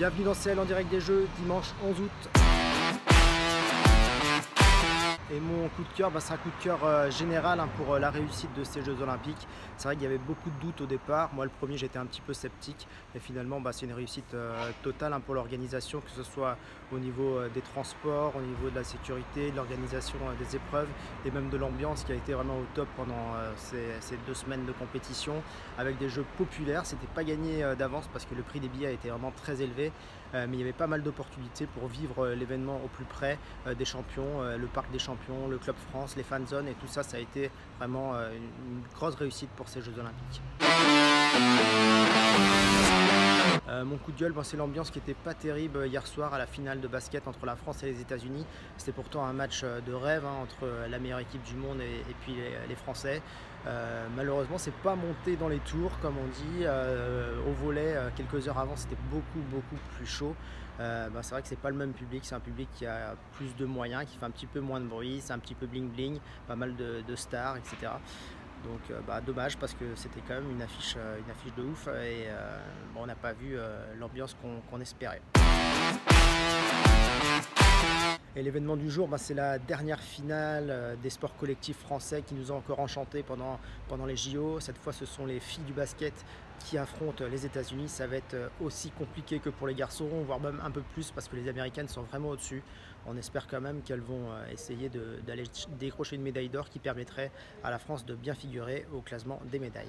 Bienvenue dans CL en direct des Jeux, dimanche 11 août. Et mon coup de cœur, c'est un coup de cœur général pour la réussite de ces Jeux Olympiques. C'est vrai qu'il y avait beaucoup de doutes au départ. Moi, le premier, j'étais un petit peu sceptique. Et finalement, c'est une réussite totale pour l'organisation, que ce soit au niveau des transports, au niveau de la sécurité, de l'organisation des épreuves et même de l'ambiance qui a été vraiment au top pendant ces 2 semaines de compétition. Avec des jeux populaires, c'était pas gagné d'avance parce que le prix des billets a été vraiment très élevé. Mais il y avait pas mal d'opportunités pour vivre l'événement au plus près des champions, le Parc des Champions, le Club France, les fan zones et tout ça, ça a été vraiment une grosse réussite pour ces Jeux Olympiques. Mon coup de gueule, c'est l'ambiance qui n'était pas terrible hier soir à la finale de basket entre la France et les États-Unis. C'était pourtant un match de rêve entre la meilleure équipe du monde et puis les Français. Malheureusement, c'est pas monté dans les tours, comme on dit. Au volet, quelques heures avant, c'était beaucoup plus chaud. C'est vrai que c'est pas le même public, c'est un public qui a plus de moyens, qui fait un petit peu moins de bruit, c'est un petit peu bling bling, pas mal de stars, etc. Donc dommage parce que c'était quand même une affiche de ouf et on n'a pas vu l'ambiance qu'on espérait. Et l'événement du jour, c'est la dernière finale des sports collectifs français qui nous a encore enchantés pendant les JO. Cette fois, ce sont les filles du basket qui affrontent les États-Unis. Ça va être aussi compliqué que pour les garçons, voire même un peu plus parce que les Américaines sont vraiment au-dessus. On espère quand même qu'elles vont essayer d'aller décrocher une médaille d'or qui permettrait à la France de bien figurer au classement des médailles.